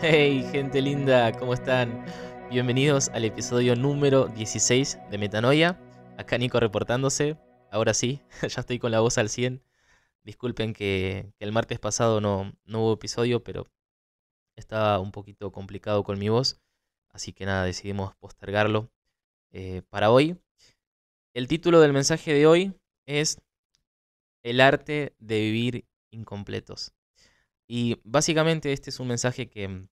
Hey, gente linda, ¿cómo están? Bienvenidos al episodio número 16 de Metanoia. Acá Nico reportándose. Ahora sí, ya estoy con la voz al 100. Disculpen que el martes pasado no hubo episodio, pero estaba un poquito complicado con mi voz. Así que nada, decidimos postergarlo para hoy. El título del mensaje de hoy es El arte de vivir incompletos. Y básicamente este es un mensaje que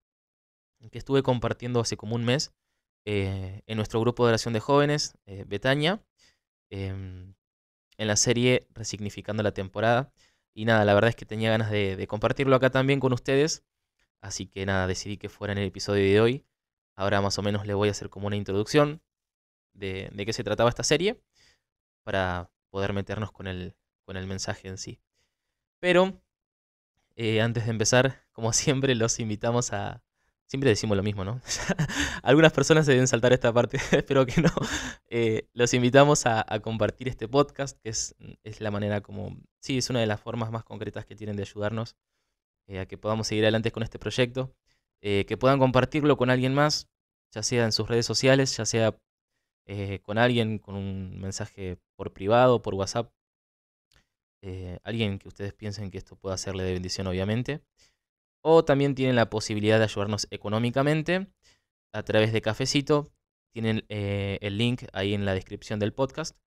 estuve compartiendo hace como un mes en nuestro grupo de oración de jóvenes, Betania, em, en la serie Resignificando la temporada. Y nada, la verdad es que tenía ganas de compartirlo acá también con ustedes, así que nada, decidí que fuera en el episodio de hoy. Ahora más o menos le voy a hacer como una introducción de qué se trataba esta serie para poder meternos con el mensaje en sí. Pero antes de empezar, como siempre, los invitamos a... Siempre decimos lo mismo, ¿no? Algunas personas se deben saltar esta parte, espero que no. Los invitamos a compartir este podcast, que es la manera como... Sí, es una de las formas más concretas que tienen de ayudarnos a que podamos seguir adelante con este proyecto. Que puedan compartirlo con alguien más, ya sea en sus redes sociales, ya sea con alguien, con un mensaje por privado, por WhatsApp. Alguien que ustedes piensen que esto pueda serle de bendición, obviamente. O también tienen la posibilidad de ayudarnos económicamente a través de Cafecito. Tienen el link ahí en la descripción del podcast.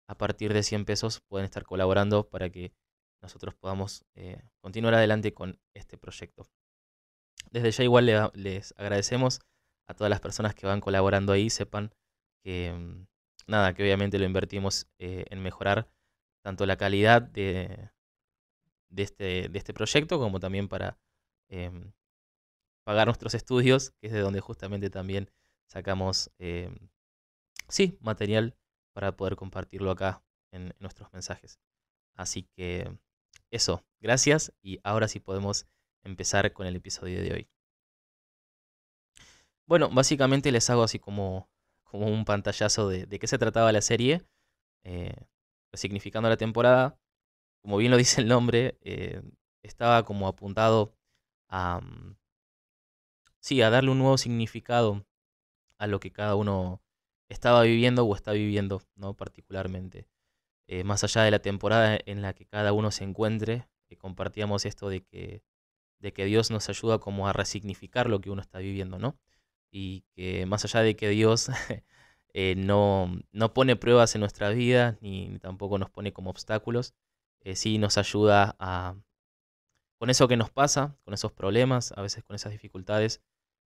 A partir de 100 pesos pueden estar colaborando para que nosotros podamos continuar adelante con este proyecto. Desde ya igual les agradecemos a todas las personas que van colaborando ahí. Sepan que, nada, que obviamente lo invertimos en mejorar tanto la calidad de este proyecto como también para em, pagar nuestros estudios, que es de donde justamente también sacamos, sí, material para poder compartirlo acá en nuestros mensajes. Así que eso, gracias y ahora sí podemos empezar con el episodio de hoy. Bueno, básicamente les hago así como un pantallazo de qué se trataba la serie, eh, resignificando la temporada. Como bien lo dice el nombre, estaba como apuntado a, sí, a darle un nuevo significado a lo que cada uno estaba viviendo o está viviendo, ¿no? Particularmente. Más allá de la temporada en la que cada uno se encuentre, compartíamos esto de que Dios nos ayuda como a resignificar lo que uno está viviendo, ¿no? Y que más allá de que Dios no pone pruebas en nuestra vida, ni tampoco nos pone como obstáculos, sí nos ayuda con eso que nos pasa, con esos problemas, a veces con esas dificultades.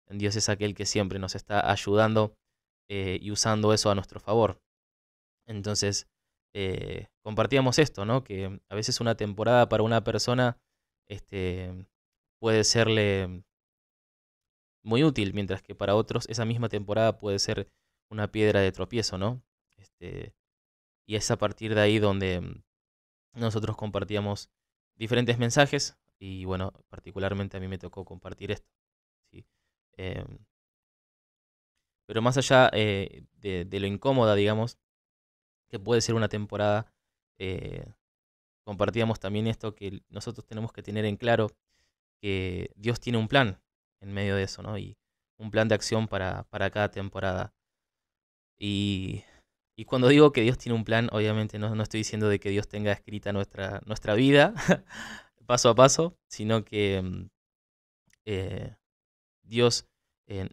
Dios es aquel que siempre nos está ayudando y usando eso a nuestro favor. Entonces, compartíamos esto, ¿no? Que a veces una temporada para una persona puede serle muy útil, mientras que para otros esa misma temporada puede ser una piedra de tropiezo, ¿no? Este, y es a partir de ahí donde nosotros compartíamos diferentes mensajes y bueno, particularmente a mí me tocó compartir esto, ¿sí? Em, pero más allá de lo incómoda, digamos, que puede ser una temporada, eh, compartíamos también esto que nosotros tenemos que tener en claro que Dios tiene un plan en medio de eso, ¿no? Y un plan de acción para cada temporada. Y, y cuando digo que Dios tiene un plan, obviamente no estoy diciendo de que Dios tenga escrita nuestra vida paso a paso, sino que eh, Dios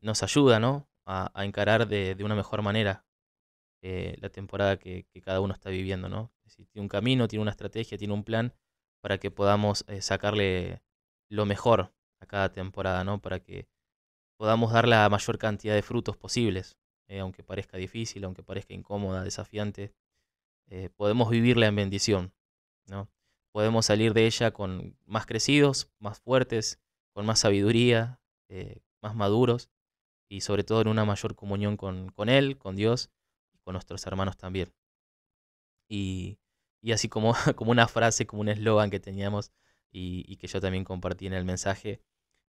nos ayuda, ¿no? A encarar de una mejor manera la temporada que cada uno está viviendo, ¿no? Es decir, tiene un camino, tiene una estrategia, tiene un plan para que podamos sacarle lo mejor a cada temporada, ¿no? Para que podamos dar la mayor cantidad de frutos posibles, aunque parezca difícil, aunque parezca incómoda, desafiante, podemos vivirla en bendición, ¿no? Podemos salir de ella con más crecidos, más fuertes, con más sabiduría, más maduros y sobre todo en una mayor comunión con Él, con Dios y con nuestros hermanos también. Y, y así como, como una frase, como un eslogan que teníamos y que yo también compartí en el mensaje,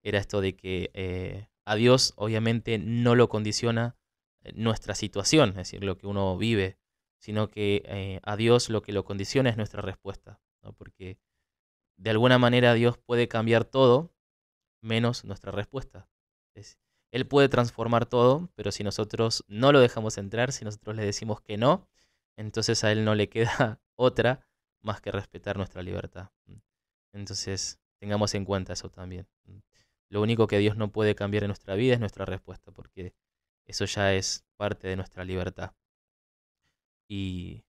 era esto de que a Dios obviamente no lo condiciona nuestra situación, es decir, lo que uno vive, sino que a Dios lo que lo condiciona es nuestra respuesta, ¿no? Porque de alguna manera Dios puede cambiar todo menos nuestra respuesta. Es- Él puede transformar todo, pero si nosotros no lo dejamos entrar, si nosotros le decimos que no, entonces a Él no le queda otra más que respetar nuestra libertad. Entonces, tengamos en cuenta eso también. Lo único que Dios no puede cambiar en nuestra vida es nuestra respuesta, porque eso ya es parte de nuestra libertad. Y,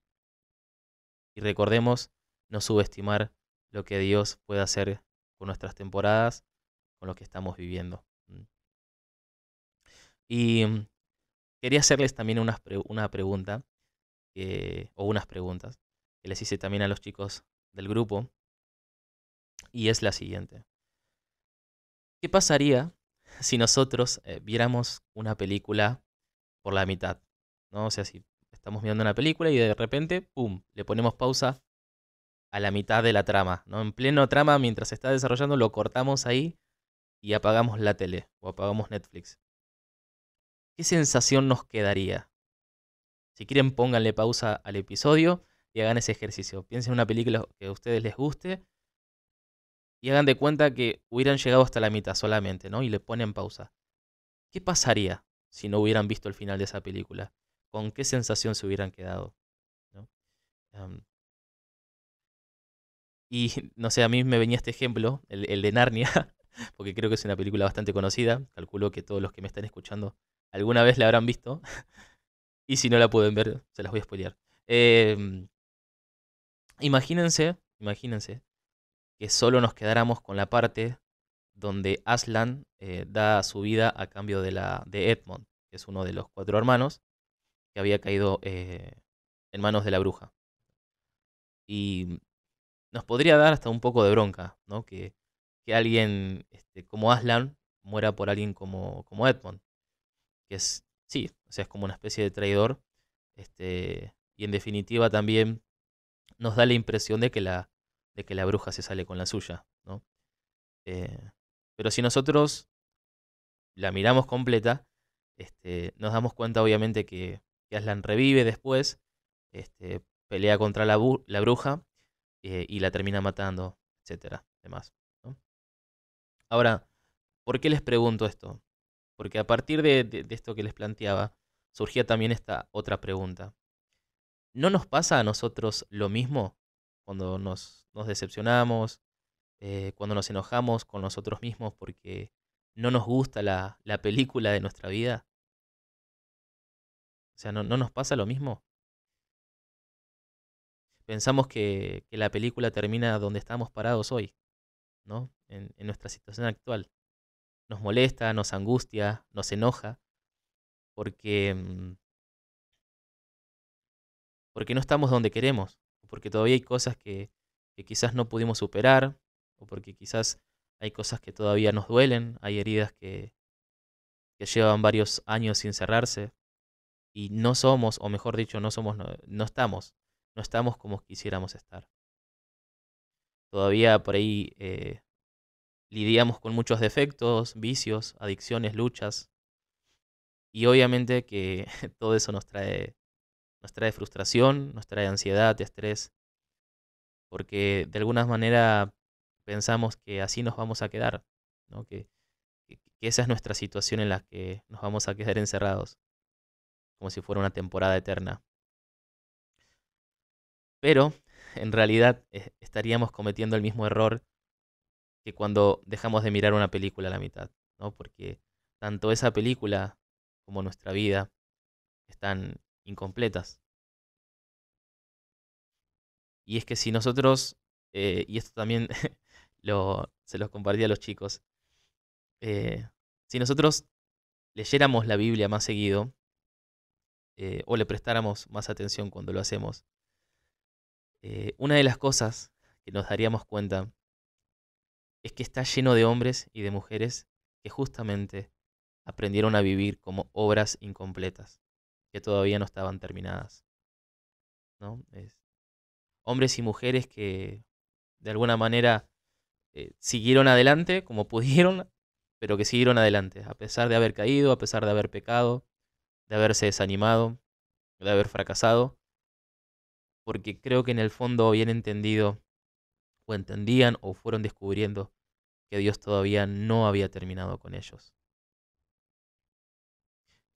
y recordemos no subestimar lo que Dios puede hacer con nuestras temporadas, con lo que estamos viviendo. Y quería hacerles también una pregunta, o unas preguntas, que les hice también a los chicos del grupo, y es la siguiente. ¿Qué pasaría si nosotros viéramos una película por la mitad? ¿No? O sea, si estamos mirando una película y de repente, ¡pum!, le ponemos pausa a la mitad de la trama, ¿no? En pleno trama, mientras se está desarrollando, lo cortamos ahí y apagamos la tele o apagamos Netflix. ¿Qué sensación nos quedaría? Si quieren, pónganle pausa al episodio y hagan ese ejercicio. Piensen en una película que a ustedes les guste y hagan de cuenta que hubieran llegado hasta la mitad solamente, ¿no? Y le ponen pausa. ¿Qué pasaría si no hubieran visto el final de esa película? ¿Con qué sensación se hubieran quedado? ¿No? Am, y no sé, a mí me venía este ejemplo, el de Narnia, porque creo que es una película bastante conocida. Calculo que todos los que me están escuchando alguna vez la habrán visto. Y si no la pueden ver, se las voy a spoilear. Em, imagínense que solo nos quedáramos con la parte donde Aslan da su vida a cambio de Edmond, que es uno de los 4 hermanos que había caído en manos de la bruja. Y nos podría dar hasta un poco de bronca, ¿no? Que alguien como Aslan muera por alguien como Edmond, que es, sí, o sea, es como una especie de traidor. Y en definitiva también nos da la impresión de que la bruja se sale con la suya, ¿no? Eh, pero si nosotros la miramos completa, nos damos cuenta obviamente que Aslan revive después, pelea contra la bruja y la termina matando, etcétera, demás, ¿no? Ahora, ¿por qué les pregunto esto? Porque a partir de esto que les planteaba, surgía también esta otra pregunta. ¿No nos pasa a nosotros lo mismo cuando nos decepcionamos, cuando nos enojamos con nosotros mismos porque no nos gusta la película de nuestra vida? O sea, ¿no nos pasa lo mismo? Pensamos que la película termina donde estamos parados hoy, ¿no? En nuestra situación actual. Nos molesta, nos angustia, nos enoja, porque, porque no estamos donde queremos, o porque todavía hay cosas que quizás no pudimos superar, o porque quizás hay cosas que todavía nos duelen, hay heridas que llevan varios años sin cerrarse, y no somos, o mejor dicho, no estamos como quisiéramos estar. Todavía por ahí lidiamos con muchos defectos, vicios, adicciones, luchas, y obviamente que todo eso nos trae frustración, nos trae ansiedad, estrés, porque de alguna manera pensamos que así nos vamos a quedar, ¿no? Que esa es nuestra situación en la que nos vamos a quedar encerrados, como si fuera una temporada eterna. Pero en realidad estaríamos cometiendo el mismo error que cuando dejamos de mirar una película a la mitad, ¿no? Porque tanto esa película como nuestra vida están incompletas. Y es que si nosotros, y esto también se los compartí a los chicos, si nosotros leyéramos la Biblia más seguido, o le prestáramos más atención cuando lo hacemos, una de las cosas que nos daríamos cuenta es que está lleno de hombres y de mujeres que justamente aprendieron a vivir como obras incompletas, que todavía no estaban terminadas, ¿no? Hombres y mujeres que de alguna manera siguieron adelante como pudieron, pero que siguieron adelante, a pesar de haber caído, a pesar de haber pecado, de haberse desanimado, de haber fracasado, porque creo que en el fondo habían entendido, o entendían, o fueron descubriendo que Dios todavía no había terminado con ellos.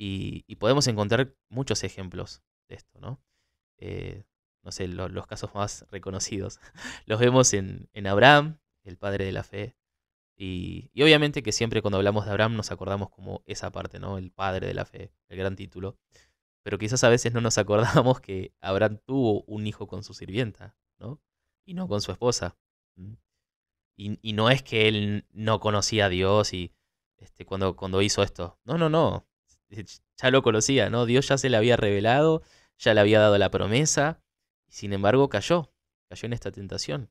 Y podemos encontrar muchos ejemplos de esto, ¿no? Eh, no sé, los casos más reconocidos. Los vemos en Abraham, el padre de la fe. Y obviamente que siempre cuando hablamos de Abraham nos acordamos como esa parte, ¿no? El padre de la fe, el gran título. Pero quizás a veces no nos acordamos que Abraham tuvo un hijo con su sirvienta, ¿no? Y no con su esposa. ¿Mm? Y no es que él no conocía a Dios y cuando hizo esto. No, no, no. Ya lo conocía, ¿no? Dios ya se le había revelado, ya le había dado la promesa, y sin embargo cayó en esta tentación.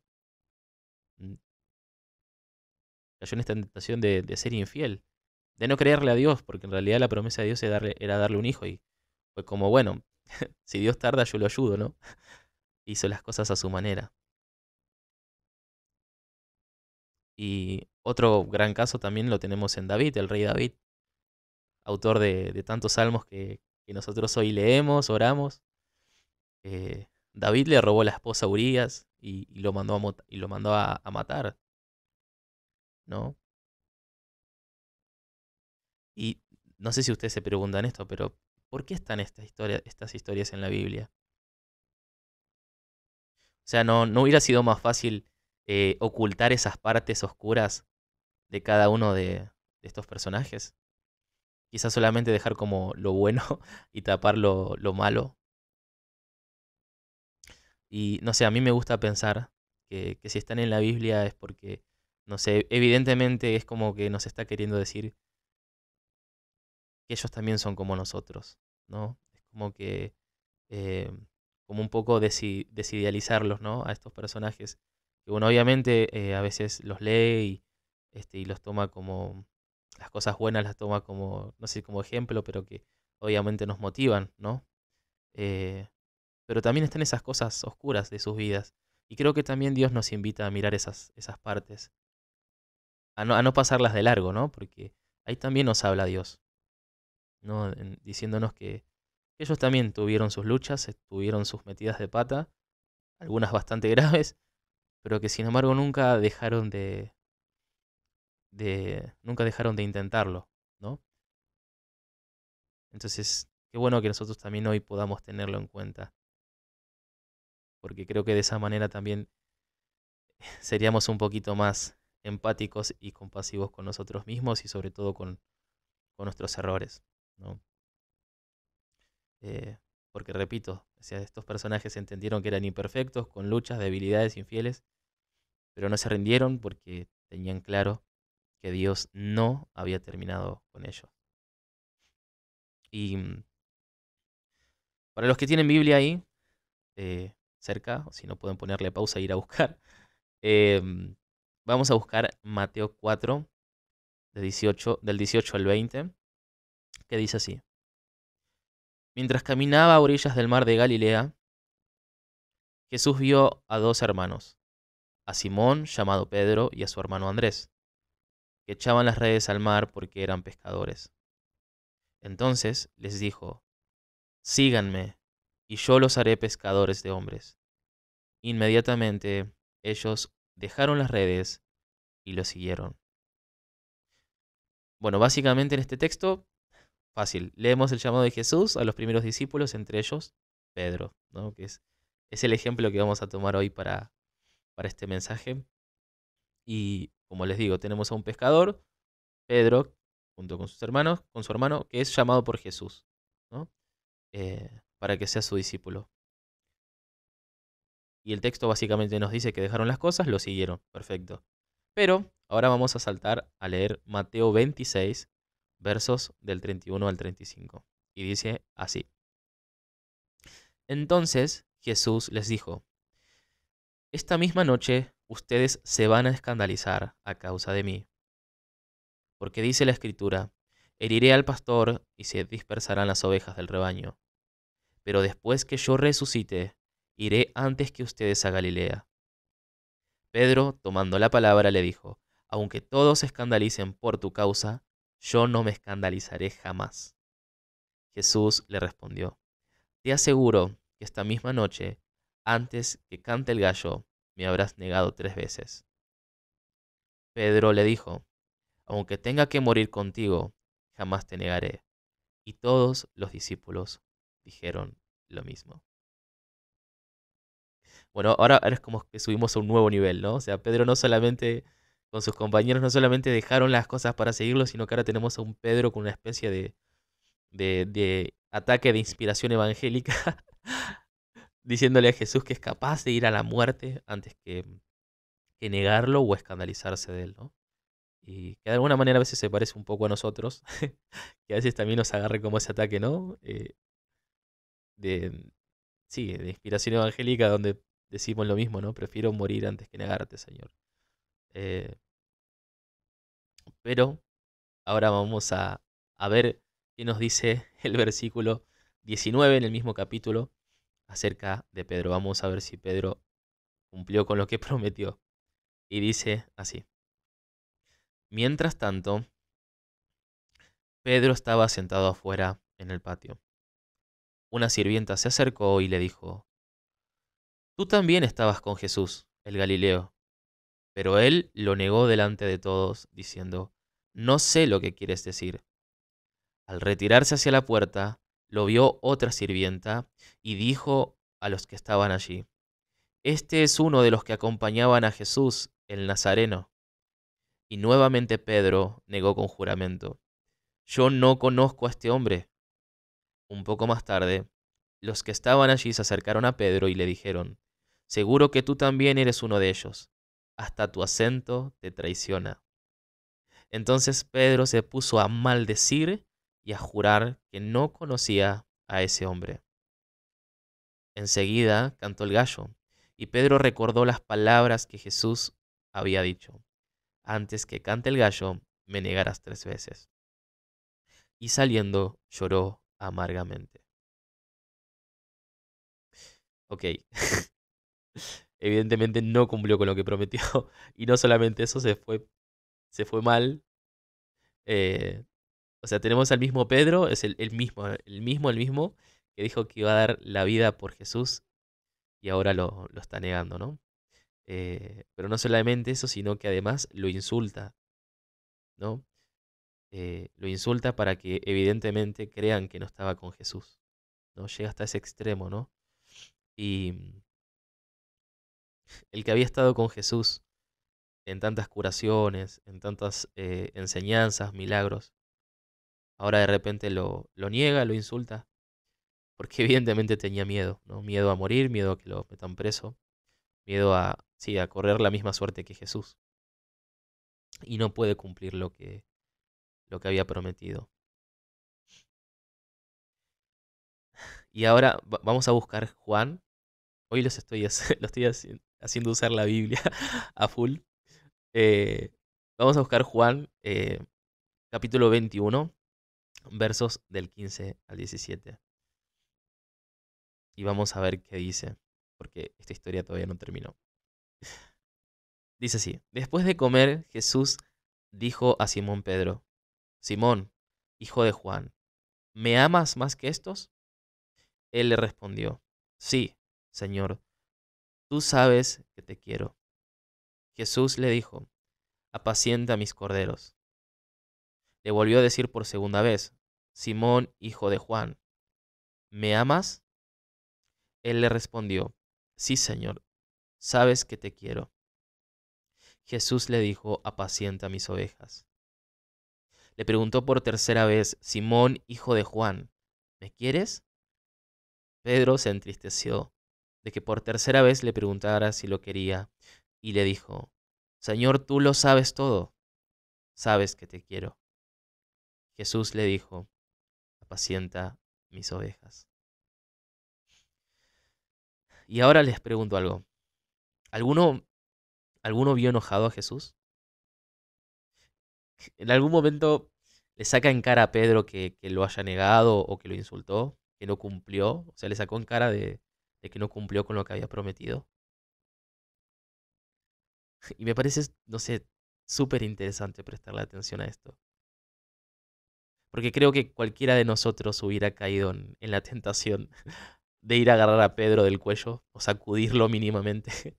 ¿Mm? Cayó en esta tentación de ser infiel, de no creerle a Dios, porque en realidad la promesa de Dios era darle un hijo, y fue como, bueno, si Dios tarda, yo lo ayudo, ¿no? Hizo las cosas a su manera. Y otro gran caso también lo tenemos en David, el rey David, autor de tantos salmos que nosotros hoy leemos, oramos. David le robó la esposa a Urías y lo mandó a matar, ¿no? Y no sé si ustedes se preguntan esto, pero ¿por qué están estas historias en la Biblia? O sea, ¿no hubiera sido más fácil ocultar esas partes oscuras de cada uno de estos personajes? Quizás solamente dejar como lo bueno y tapar lo malo. Y no sé, a mí me gusta pensar que si están en la Biblia es porque, no sé, evidentemente es como que nos está queriendo decir que ellos también son como nosotros, ¿no? Es como que, eh, como un poco desidealizarlos, ¿no? A estos personajes. Que bueno, obviamente a veces los lee y los toma como, las cosas buenas las toma como, no sé, como ejemplo, pero que obviamente nos motivan, ¿no? Eh, pero también están esas cosas oscuras de sus vidas. Y creo que también Dios nos invita a mirar esas partes, a no pasarlas de largo, ¿no? Porque ahí también nos habla Dios, ¿no? Diciéndonos que ellos también tuvieron sus luchas, tuvieron sus metidas de pata, algunas bastante graves, pero que sin embargo nunca dejaron de intentarlo, ¿no? Entonces, qué bueno que nosotros también hoy podamos tenerlo en cuenta, porque creo que de esa manera también seríamos un poquito más empáticos y compasivos con nosotros mismos y sobre todo con nuestros errores, ¿no? Eh, porque repito, o sea, estos personajes entendieron que eran imperfectos, con luchas, debilidades, infieles, pero no se rindieron porque tenían claro que Dios no había terminado con ellos. Y para los que tienen Biblia ahí, cerca, o si no pueden ponerle pausa e ir a buscar, em, vamos a buscar Mateo 4, del 18 al 20, que dice así. Mientras caminaba a orillas del mar de Galilea, Jesús vio a dos hermanos, a Simón, llamado Pedro, y a su hermano Andrés, que echaban las redes al mar porque eran pescadores. Entonces les dijo, síganme, y yo los haré pescadores de hombres. Inmediatamente ellos dejaron las redes y lo siguieron. Bueno, básicamente en este texto, fácil, leemos el llamado de Jesús a los primeros discípulos, entre ellos Pedro, ¿no? Que es el ejemplo que vamos a tomar hoy para este mensaje. Y como les digo, tenemos a un pescador, Pedro, junto con sus hermanos, con su hermano, que es llamado por Jesús, ¿no? Para que sea su discípulo. Y el texto básicamente nos dice que dejaron las cosas, lo siguieron. Perfecto. Pero ahora vamos a saltar a leer Mateo 26, versos del 31 al 35. Y dice así. Entonces Jesús les dijo, esta misma noche ustedes se van a escandalizar a causa de mí. Porque dice la Escritura, heriré al pastor y se dispersarán las ovejas del rebaño. Pero después que yo resucite, iré antes que ustedes a Galilea. Pedro, tomando la palabra, le dijo, aunque todos se escandalicen por tu causa, yo no me escandalizaré jamás. Jesús le respondió, te aseguro que esta misma noche, antes que cante el gallo, me habrás negado 3 veces. Pedro le dijo, aunque tenga que morir contigo, jamás te negaré. Y todos los discípulos dijeron lo mismo. Bueno, ahora es como que subimos a un nuevo nivel, ¿no? O sea, Pedro no solamente, con sus compañeros, no solamente dejaron las cosas para seguirlo, sino que ahora tenemos a un Pedro con una especie de ataque de inspiración evangélica, diciéndole a Jesús que es capaz de ir a la muerte antes que negarlo o escandalizarse de él, ¿no? Y que de alguna manera a veces se parece un poco a nosotros, que a veces también nos agarre como ese ataque, ¿no? De, sí, de inspiración evangélica donde decimos lo mismo, ¿no? Prefiero morir antes que negarte, Señor. Eh, pero ahora vamos a ver qué nos dice el versículo 19 en el mismo capítulo acerca de Pedro. Vamos a ver si Pedro cumplió con lo que prometió. Y dice así: Mientras tanto, Pedro estaba sentado afuera en el patio. Una sirvienta se acercó y le dijo: Tú también estabas con Jesús, el Galileo. Pero él lo negó delante de todos, diciendo: No sé lo que quieres decir. Al retirarse hacia la puerta, lo vio otra sirvienta y dijo a los que estaban allí: Este es uno de los que acompañaban a Jesús, el Nazareno. Y nuevamente Pedro negó con juramento: Yo no conozco a este hombre. Un poco más tarde, los que estaban allí se acercaron a Pedro y le dijeron: Seguro que tú también eres uno de ellos. Hasta tu acento te traiciona. Entonces Pedro se puso a maldecir y a jurar que no conocía a ese hombre. Enseguida cantó el gallo, y Pedro recordó las palabras que Jesús había dicho: Antes que cante el gallo, me negarás 3 veces. Y saliendo lloró amargamente. Ok, evidentemente no cumplió con lo que prometió. Y no solamente eso, se fue mal. Eh, o sea, tenemos al mismo Pedro, es el mismo que dijo que iba a dar la vida por Jesús y ahora lo está negando, ¿no? Pero no solamente eso, sino que además lo insulta, ¿no? Lo insulta para que evidentemente crean que no estaba con Jesús, ¿no? Llega hasta ese extremo, ¿no? Y el que había estado con Jesús en tantas curaciones, en tantas enseñanzas, milagros, ahora de repente lo niega, lo insulta, porque evidentemente tenía miedo, ¿no? Miedo a morir, miedo a que lo metan preso, miedo a, sí, a correr la misma suerte que Jesús. Y no puede cumplir lo que había prometido. Y ahora vamos a buscar Juan. Hoy lo estoy haciendo usar la Biblia a full. Eh, Vamos a buscar Juan, capítulo 21, versos del 15 al 17. Y vamos a ver qué dice, porque esta historia todavía no terminó. Dice así: Después de comer, Jesús dijo a Simón Pedro: Simón, hijo de Juan, ¿me amas más que estos? Él le respondió: Sí, Señor, tú sabes que te quiero. Jesús le dijo: Apacienta mis corderos. Le volvió a decir por segunda vez: Simón, hijo de Juan, ¿me amas? Él le respondió: Sí, Señor, sabes que te quiero. Jesús le dijo: Apacienta mis ovejas. Le preguntó por tercera vez: Simón, hijo de Juan, ¿me quieres? Pedro se entristeció de que por tercera vez le preguntara si lo quería, y le dijo: Señor, tú lo sabes todo, sabes que te quiero. Jesús le dijo: Apacienta mis ovejas. Y ahora les pregunto algo. ¿Alguno, alguno vio enojado a Jesús? ¿En algún momento le saca en cara a Pedro que lo haya negado o que lo insultó, que no cumplió? O sea, le sacó en cara de que no cumplió con lo que había prometido. Y me parece, no sé, súper interesante prestarle atención a esto. Porque creo que cualquiera de nosotros hubiera caído en la tentación de ir a agarrar a Pedro del cuello o sacudirlo mínimamente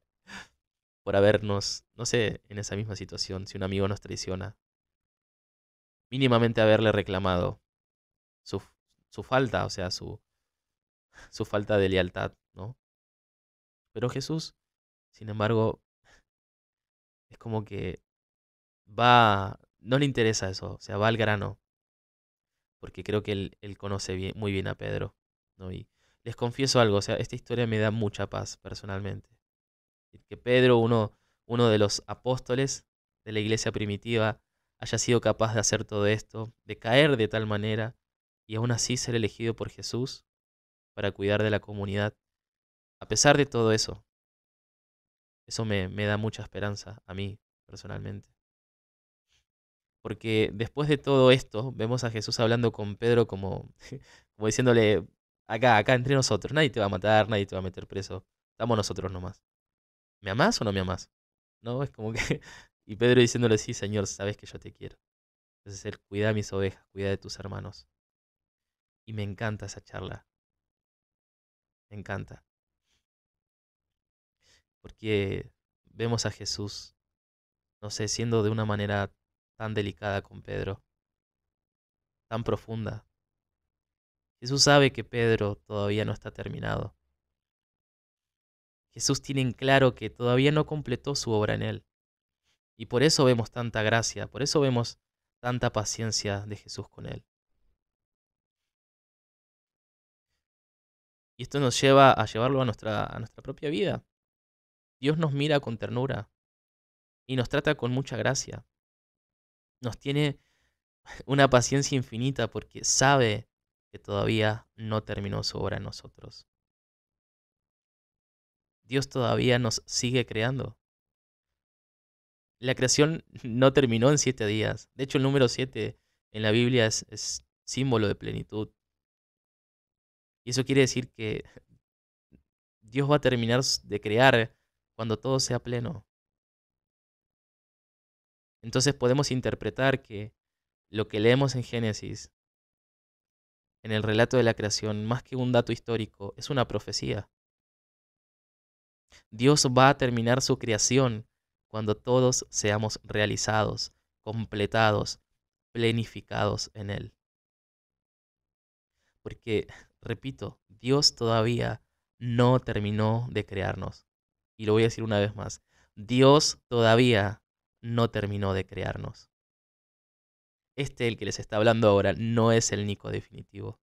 por habernos, no sé, en esa misma situación, si un amigo nos traiciona, mínimamente haberle reclamado su falta, o sea, su falta de lealtad, ¿no? Pero Jesús, sin embargo, es como que no le interesa eso, o sea, va al grano, porque creo que él conoce muy bien a Pedro, ¿no? Y les confieso algo, o sea, esta historia me da mucha paz personalmente. Que Pedro, uno de los apóstoles de la iglesia primitiva, haya sido capaz de hacer todo esto, de caer de tal manera y aún así ser elegido por Jesús para cuidar de la comunidad. A pesar de todo eso, eso me da mucha esperanza a mí personalmente. Porque después de todo esto, vemos a Jesús hablando con Pedro como diciéndole, acá entre nosotros, nadie te va a matar, nadie te va a meter preso, estamos nosotros nomás. ¿Me amás o no me amás? ¿No? Es como que... Y Pedro diciéndole, sí, Señor, sabes que yo te quiero. Entonces él cuida de mis ovejas, cuida de tus hermanos. Y me encanta esa charla, me encanta. Porque vemos a Jesús, no sé, siendo de una manera tan delicada con Pedro, tan profunda. Jesús sabe que Pedro todavía no está terminado. Jesús tiene en claro que todavía no completó su obra en él. Y por eso vemos tanta gracia, por eso vemos tanta paciencia de Jesús con él. Y esto nos lleva a llevarlo a nuestra propia vida. Dios nos mira con ternura y nos trata con mucha gracia. Nos tiene una paciencia infinita porque sabe que todavía no terminó su obra en nosotros. Dios todavía nos sigue creando. La creación no terminó en 7 días. De hecho, el número 7 en la Biblia es símbolo de plenitud. Y eso quiere decir que Dios va a terminar de crear cuando todo sea pleno. Entonces podemos interpretar que lo que leemos en Génesis, en el relato de la creación, más que un dato histórico, es una profecía. Dios va a terminar su creación cuando todos seamos realizados, completados, plenificados en Él. Porque, repito, Dios todavía no terminó de crearnos. Y lo voy a decir una vez más. Dios todavía no terminó de crearnos. El que les está hablando ahora, no es el Nico definitivo.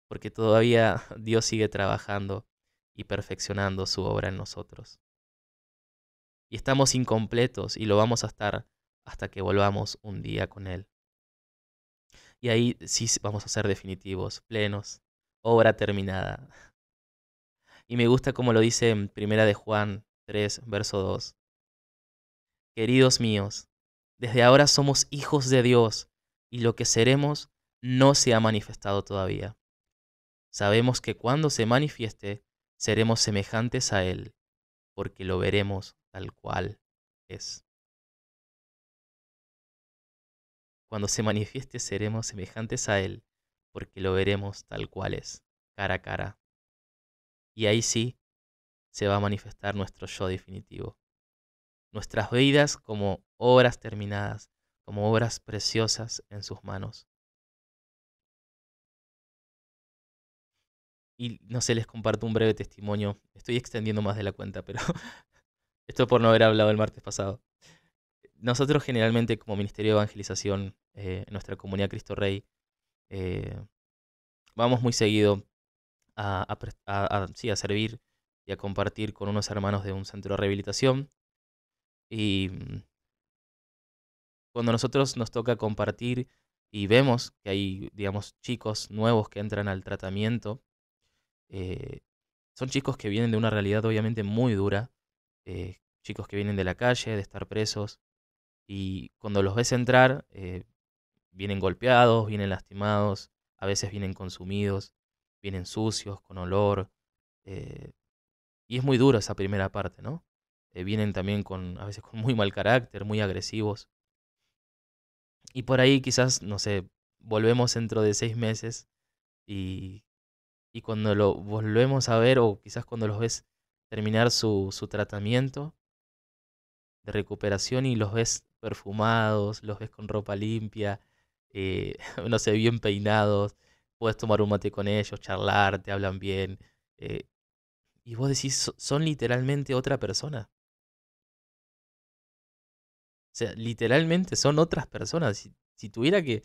Porque todavía Dios sigue trabajando y perfeccionando su obra en nosotros. Y estamos incompletos y lo vamos a estar hasta que volvamos un día con Él. Y ahí sí vamos a ser definitivos, plenos, obra terminada. Y me gusta como lo dice en Primera de Juan 3, verso 2. Queridos míos, desde ahora somos hijos de Dios y lo que seremos no se ha manifestado todavía. Sabemos que cuando se manifieste, seremos semejantes a Él, porque lo veremos tal cual es. Cuando se manifieste, seremos semejantes a Él, porque lo veremos tal cual es, cara a cara. Y ahí sí se va a manifestar nuestro yo definitivo. Nuestras vidas como obras terminadas, como obras preciosas en sus manos. Y no sé, les comparto un breve testimonio. Estoy extendiendo más de la cuenta, pero esto por no haber hablado el martes pasado. Nosotros generalmente como Ministerio de Evangelización, en nuestra comunidad Cristo Rey, eh, vamos muy seguido sí, a servir y a compartir con unos hermanos de un centro de rehabilitación. Y cuando nosotros nos toca compartir y vemos que hay, digamos, chicos nuevos que entran al tratamiento, eh, son chicos que vienen de una realidad obviamente muy dura, chicos que vienen de la calle, de estar presos, y cuando los ves entrar, vienen golpeados, vienen lastimados, a veces vienen consumidos, vienen sucios, con olor, eh, y es muy duro esa primera parte, ¿no? Vienen también a veces con muy mal carácter, muy agresivos, y por ahí quizás, no sé, volvemos dentro de 6 meses y, y cuando lo volvemos a ver, o quizás cuando los ves terminar su tratamiento de recuperación y los ves perfumados, los ves con ropa limpia, no sé, bien peinados, puedes tomar un mate con ellos, charlar, te hablan bien, eh, y vos decís, Son literalmente otra persona". O sea, literalmente son otras personas. Si tuviera que...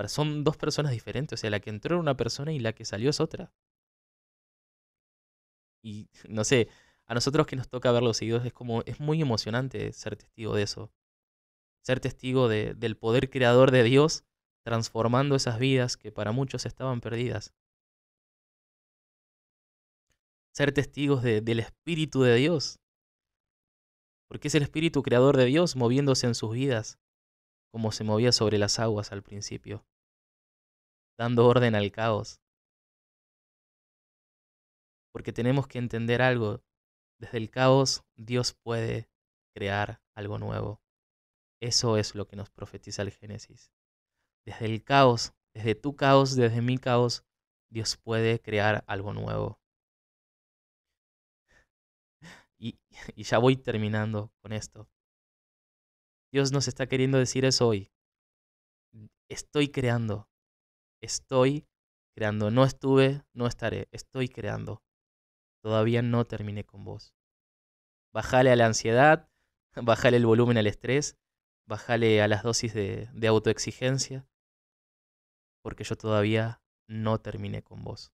Son dos personas diferentes. O sea, la que entró era una persona y la que salió es otra. Y no sé, a nosotros que nos toca verlos seguidos es muy emocionante ser testigo de eso. Ser testigo del poder creador de Dios transformando esas vidas que para muchos estaban perdidas. Ser testigos del Espíritu de Dios. Porque es el Espíritu creador de Dios moviéndose en sus vidas, como se movía sobre las aguas al principio, dando orden al caos. Porque tenemos que entender algo. Desde el caos, Dios puede crear algo nuevo. Eso es lo que nos profetiza el Génesis. Desde el caos, desde tu caos, desde mi caos, Dios puede crear algo nuevo. Y, y ya voy terminando con esto. Dios nos está queriendo decir eso hoy. Estoy creando. Estoy creando. No estuve, no estaré. Estoy creando. Todavía no terminé con vos. Bájale a la ansiedad, bájale el volumen al estrés, bájale a las dosis de autoexigencia, porque yo todavía no terminé con vos.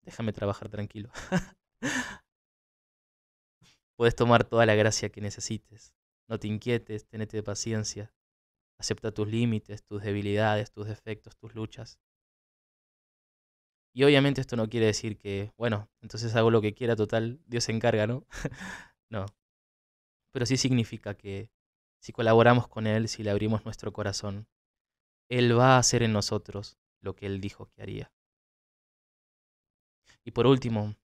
Déjame trabajar tranquilo. Puedes tomar toda la gracia que necesites. No te inquietes, tenete paciencia. Acepta tus límites, tus debilidades, tus defectos, tus luchas. Y obviamente esto no quiere decir que, bueno, entonces hago lo que quiera, total, Dios se encarga, ¿no? No. Pero sí significa que si colaboramos con Él, si le abrimos nuestro corazón, Él va a hacer en nosotros lo que Él dijo que haría. Y por último,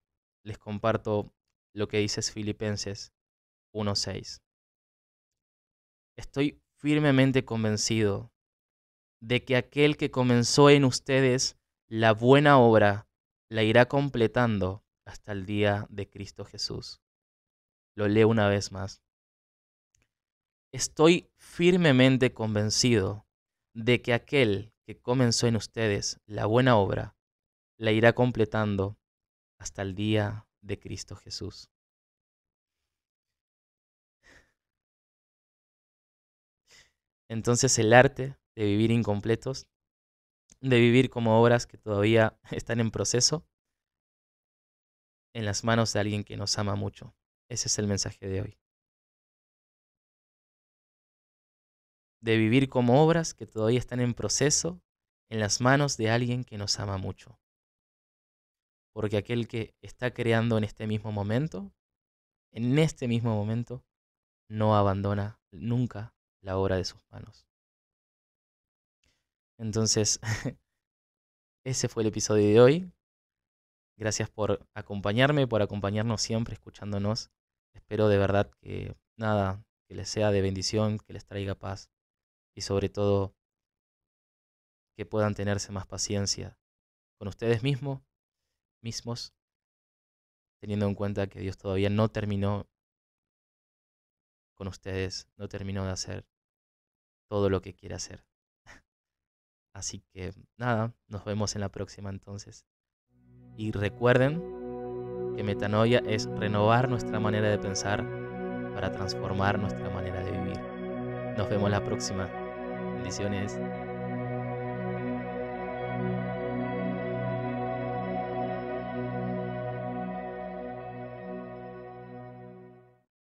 les comparto lo que dice Filipenses 1:6. Estoy firmemente convencido de que aquel que comenzó en ustedes la buena obra la irá completando hasta el día de Cristo Jesús. Lo leo una vez más. Estoy firmemente convencido de que aquel que comenzó en ustedes la buena obra la irá completando hasta el día de Cristo Jesús. Entonces el arte de vivir incompletos, de vivir como obras que todavía están en proceso, en las manos de alguien que nos ama mucho. Ese es el mensaje de hoy. De vivir como obras que todavía están en proceso, en las manos de alguien que nos ama mucho. Porque aquel que está creando en este mismo momento, no abandona nunca la obra de sus manos. Entonces, ese fue el episodio de hoy. Gracias por acompañarme, por acompañarnos siempre, escuchándonos. Espero de verdad que nada, que les sea de bendición, que les traiga paz y sobre todo que puedan tenerse más paciencia con ustedes mismos, teniendo en cuenta que Dios todavía no terminó con ustedes, no terminó de hacer todo lo que quiere hacer. Así que nada, nos vemos en la próxima entonces. Y recuerden que metanoia es renovar nuestra manera de pensar para transformar nuestra manera de vivir. Nos vemos la próxima. Bendiciones.